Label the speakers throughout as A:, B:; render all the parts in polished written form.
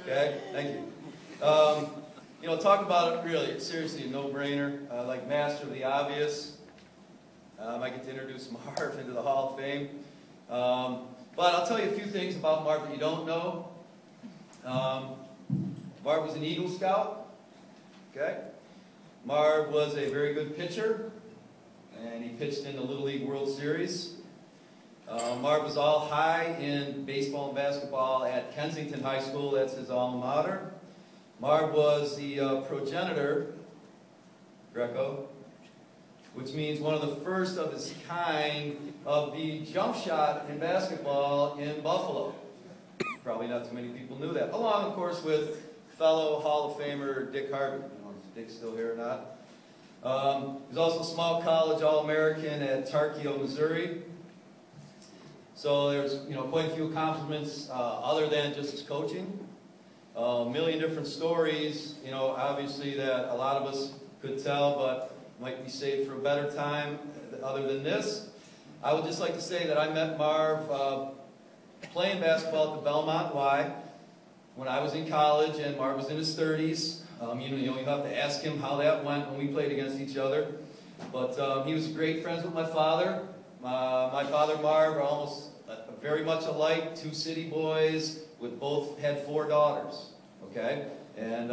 A: Okay, thank you. You know, talk about it really, it's seriously a no-brainer. Like master of the obvious. I get to introduce Marv into the Hall of Fame. But I'll tell you a few things about Marv that you don't know. Marv was an Eagle Scout. Okay? Marv was a very good pitcher, and he pitched in the Little League World Series. Marv was all high in baseball and basketball at Kensington High School. That's his alma mater. Marv was the progenitor, Greco, which means one of the first of his kind of the jump shot in basketball in Buffalo. Probably not too many people knew that. Along, of course, with fellow Hall of Famer Dick Harvey. I don't know if Dick's still here or not. He was also small college All-American at Tarkio, Missouri. So there's, you know, quite a few accomplishments other than just his coaching. A million different stories, you know, obviously that a lot of us could tell, but might be saved for a better time other than this. I would just like to say that I met Marv playing basketball at the Belmont Y when I was in college, and Marv was in his 30s. You have to ask him how that went when we played against each other. But he was great friends with my father. My father and Marv are almost very much alike, two city boys, with both had 4 daughters. Okay, and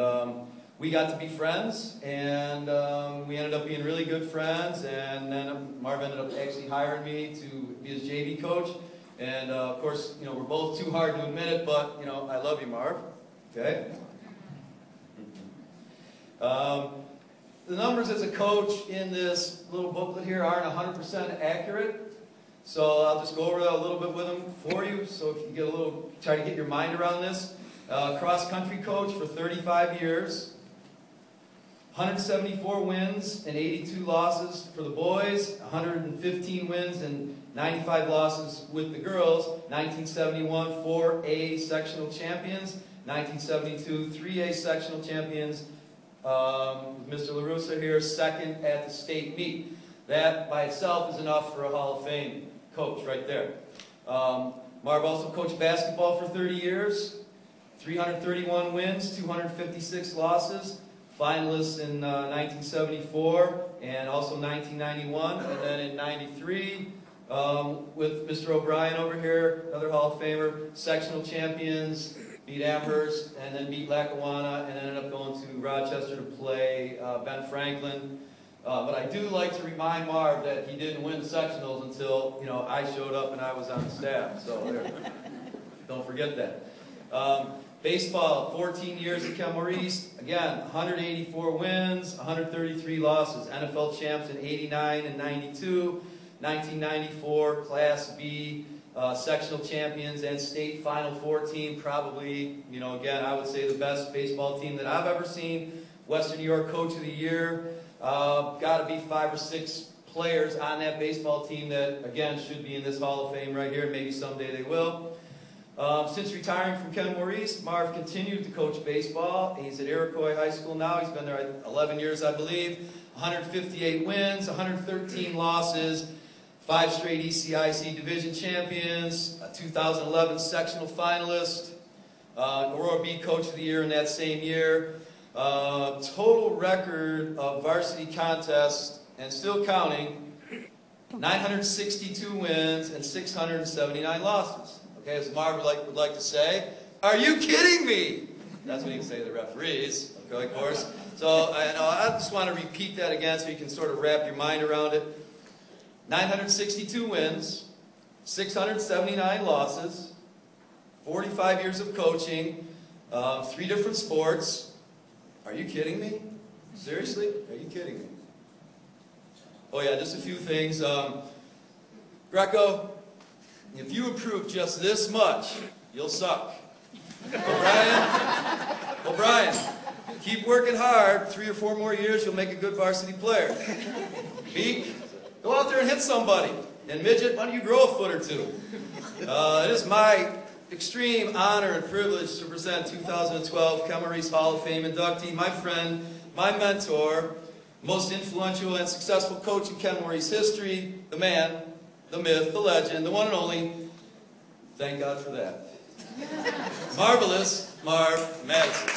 A: we got to be friends, and we ended up being really good friends. And then Marv ended up actually hiring me to be his JV coach. And of course, you know, we're both too hard to admit it, but you know, I love you, Marv. Okay. The numbers as a coach in this little booklet here aren't 100% accurate, so I'll just go over that a little bit with them for you. So if you get a little, try to get your mind around this. Cross-country coach for 35 years, 174 wins and 82 losses for the boys, 115 wins and 95 losses with the girls. 1971, 4A sectional champions. 1972, 3A sectional champions. Mr. LaRussa here, second at the state meet. That by itself is enough for a Hall of Fame coach right there. Marv also coached basketball for 30 years. 331 wins, 256 losses. Finalists in 1974 and also 1991. And then in 93, with Mr. O'Brien over here, another Hall of Famer, sectional champions. Beat Amherst, and then beat Lackawanna, and ended up going to Rochester to play Ben Franklin. But I do like to remind Marv that he didn't win sectionals until, you know, I showed up and I was on the staff. So there, don't forget that. Baseball, 14 years at Kenmore East. Again, 184 wins, 133 losses. NFL champs in 89 and 92. 1994, Class B. Sectional champions and state Final Four team, probably, you know, again, I would say the best baseball team that I've ever seen. Western New York Coach of the Year. Got to be 5 or 6 players on that baseball team that, again, should be in this Hall of Fame right here. Maybe someday they will. Since retiring from Kenmore East, Marv continued to coach baseball. He's at Iroquois High School now. He's been there 11 years, I believe. 158 wins, 113 losses. 5 straight ECIC division champions, a 2011 sectional finalist, Aurora B Coach of the Year in that same year. Total record of varsity contests, and still counting, 962 wins and 679 losses. Okay, as Marv would like to say, are you kidding me? That's what he can say to the referees, okay, of course. So I just want to repeat that again so you can sort of wrap your mind around it. 962 wins, 679 losses, 45 years of coaching, 3 different sports. Are you kidding me? Seriously? Are you kidding me? Oh yeah, just a few things. Greco, if you improve just this much, you'll suck. O'Brien, keep working hard. 3 or 4 more years, you'll make a good varsity player. Beak, go out there and hit somebody. And Midget, why don't you grow a foot or 2? It is my extreme honor and privilege to present 2012 Kenmore East Hall of Fame inductee, my friend, my mentor, most influential and successful coach in Kenmore East history, the man, the myth, the legend, the one and only. Thank God for that. Marvelous Marv Matteson.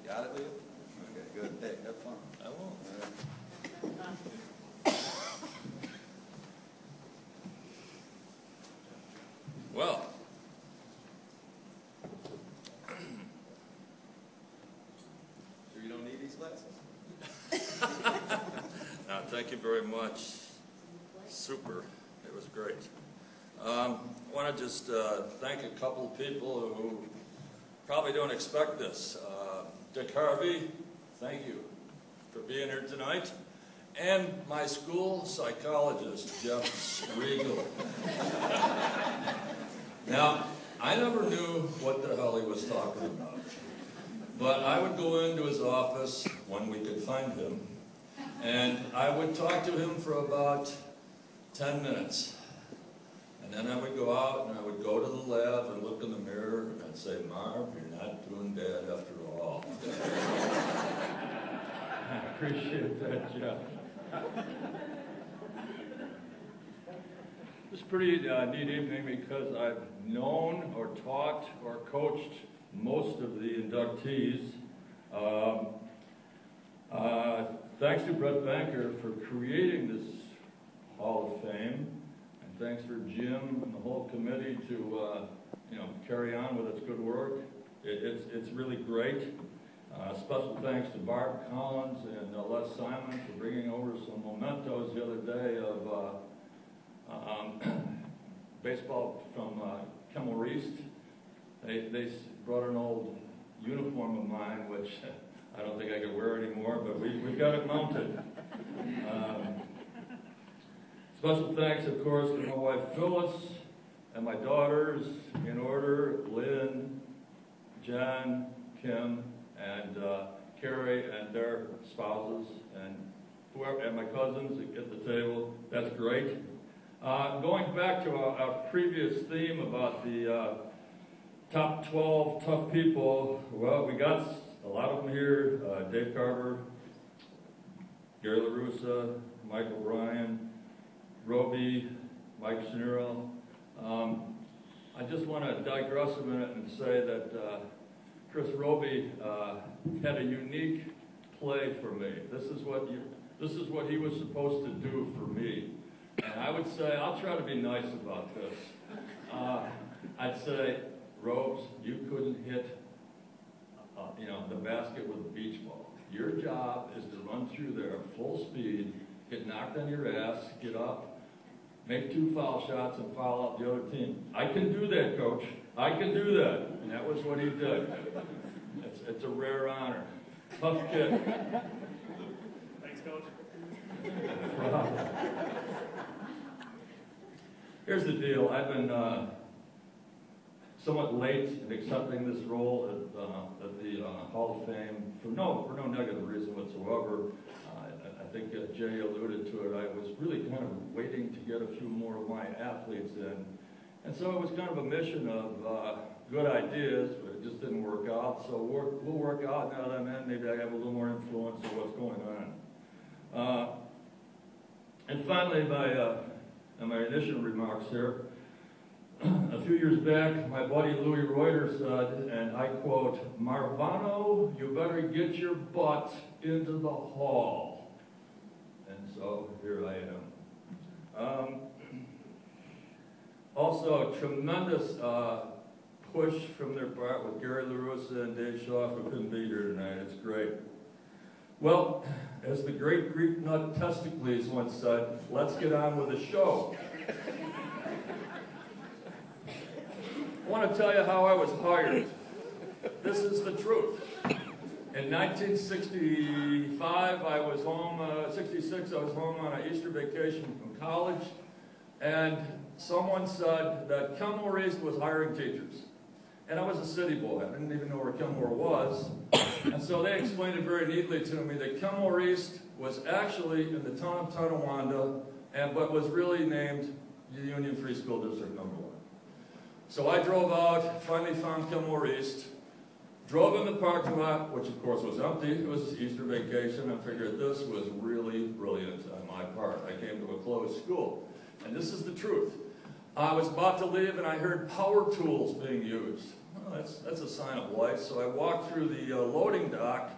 B: Got it, Leo? Okay, good. Hey, have fun.
C: I won't. Well,
B: Sure you don't need these glasses?
C: no, thank you very much. Super. It was great. I want to just thank a couple of people who probably don't expect this. Dick Harvey, thank you for being here tonight. And my school psychologist, Jeff Regal. Now, I never knew what the hell he was talking about. But I would go into his office when we could find him, and I would talk to him for about 10 minutes. And then I would go out and I would go to the lab and look in the mirror and I'd say, Marv, you're not doing bad after all.
D: I appreciate that, Jeff. It's a pretty neat evening because I've known or taught or coached most of the inductees. Thanks to Brett Banker for creating this Hall of Fame. And thanks for Jim and the whole committee to carry on with its good work. It's really great. Special thanks to Barb Collins and Les Simon for bringing over some mementos the other day of baseball from Kenmore East. They brought an old uniform of mine, which I don't think I could wear anymore, but we've got it mounted. Special thanks, of course, to my wife Phyllis and my daughters, in order, Lynn, Jen, Kim, and Carrie and their spouses, and whoever, and my cousins at the table. That's great. Going back to our previous theme about the top 12 tough people, well, we got a lot of them here. Dave Carver, Gary LaRussa, Mike O'Brien, Roby, Mike Shinero. I just want to digress a minute and say that Chris Roby had a unique play for me. This is what he was supposed to do for me. And I would say, I'll try to be nice about this. I'd say, Robes, you couldn't hit the basket with a beach ball. Your job is to run through there full speed, get knocked on your ass, get up, make 2 foul shots, and foul out the other team. I can do that, Coach. I can do that. And that was what he did. It's a rare honor. Tough kid.
E: Thanks, Coach.
D: Here's the deal. I've been somewhat late in accepting this role at the Hall of Fame for no negative reason whatsoever. I think Jay alluded to it. I was really kind of waiting to get a few more of my athletes in. And so it was kind of a mission of good ideas, but it just didn't work out. So we'll work out now that I'm in. Maybe I have a little more influence of what's going on. And finally, my initial remarks here. A few years back, my buddy Louis Reuter said, and I quote, "Marvano, you better get your butt into the hall." And so here I am. Also, tremendous push from their part with Gary LaRussa and Dave Shaw, who couldn't be here tonight. It's great. Well, as the great Greek nut Testicles once said, let's get on with the show. I want to tell you how I was hired. This is the truth. In 1965, I was home, 66, I was home on an Easter vacation from college, and someone said that Kenmore East was hiring teachers. And I was a city boy. I didn't even know where Kenmore was. And so they explained it very neatly to me that Kenmore East was actually in the town of Tonawanda, but was really named the Union Free School District #1.
C: So I drove out, finally found Kenmore East, drove in the parking lot, which of course was empty. It was Easter vacation. I figured this was really brilliant on my part. I came to a closed school. And this is the truth. I was about to leave and I heard power tools being used. Well, that's a sign of life. So I walked through the loading dock,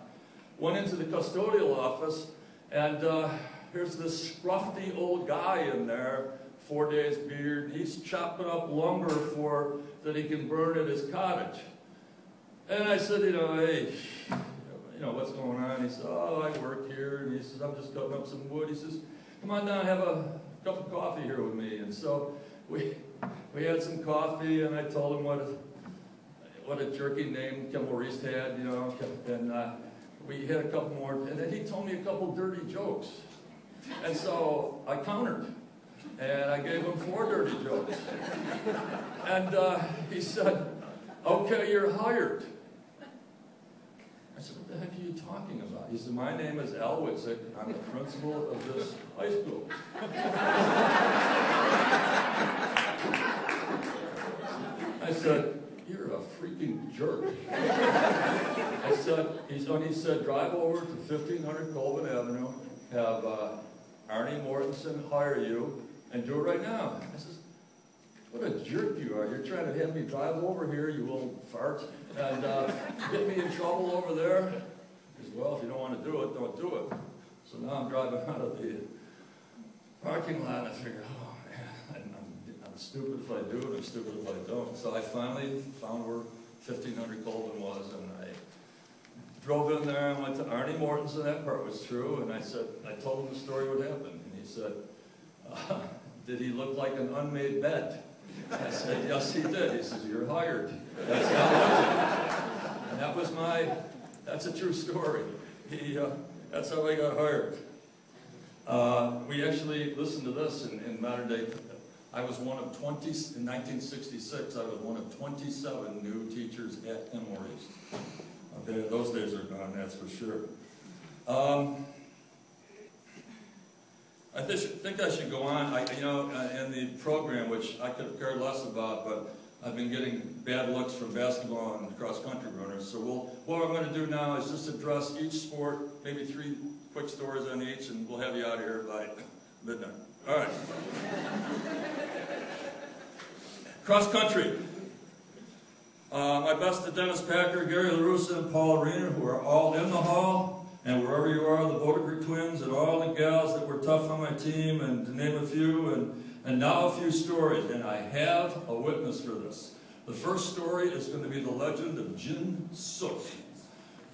C: went into the custodial office, and here's this scruffy old guy in there, 4 days beard. He's chopping up lumber that he can burn at his cottage. And I said, hey, what's going on? He said, oh, I work here. And he says, I'm just cutting up some wood. He says, come on down, have a cup of coffee here with me. And so we had some coffee, and I told him what a jerky name Kenmore East had, and we had a couple more, and then he told me a couple dirty jokes. And so I countered, and I gave him 4 dirty jokes. And he said, okay, you're hired. I said, what the heck are you talking about? He said, my name is Al Witzik. I'm the principal of this high school. I said, you're a freaking jerk. He said, drive over to 1500 Colvin Avenue, have Arnie Mortensen hire you, and do it right now. I said, what a jerk you are. You're trying to have me drive over here, you old fart, and get me in trouble over there. He said, well, if you don't want to do it, don't do it. So now I'm driving out of the parking lot, and I figure, oh, man, I'm stupid if I do it, I'm stupid if I don't. So I finally found where 1500 Colvin was, and I drove in there and went to Arnie Mortensen. That part was true, and I told him the story what happened. And he said, did he look like an unmade bed? I said, yes, he did. He says, you're hired. That's how and that's a true story. That's how I got hired. We actually, listen to this, in modern day, I was one of 20, in 1966, I was one of 27 new teachers at Kenmore East. Okay, those days are gone, that's for sure. I think I should go on. In the program, which I could have cared less about, but I've been getting bad looks from basketball and cross-country runners. So what I'm going to do now is just address each sport, maybe 3 quick stories on each, and we'll have you out of here by midnight. All right. Cross-country. My best to Dennis Packer, Gary LaRussa, and Paul Arena, who are all in the hall. And wherever you are, the Bodegger twins, and all the gals that were tough on my team, and to name a few, and now a few stories. And I have a witness for this. The first story is going to be the legend of Jin Suk.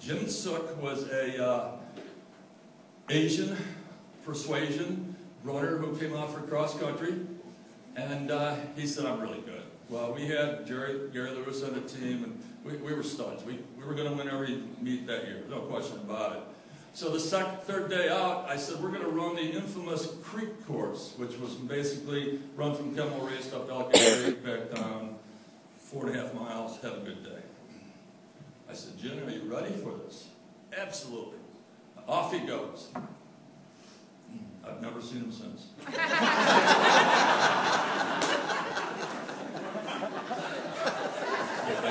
C: Jin Suk was a Asian persuasion runner who came out for cross country, and he said, I'm really good. Well, we had Gary Lewis on the team, and we were studs. We were going to win every meet that year, no question about it. So the third day out, I said, we're going to run the infamous Creek course, which was basically run from Kenmore East up Elk Creek, back down 4.5 miles, have a good day. I said, Jim, are you ready for this? Absolutely. Off he goes. I've never seen him since. I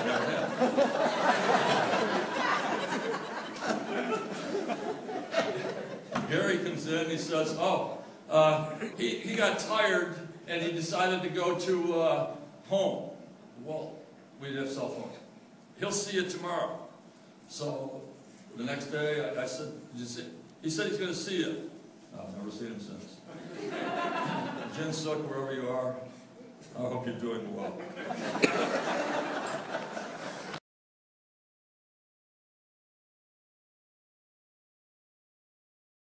C: never have. Gary comes in, he says, he got tired and he decided to go to home. Well, we didn't have cell phones. He'll see you tomorrow. So the next day I said, did you see? He said he's going to see you. I've never seen him since. Jin Suk, wherever you are, I hope you're doing well.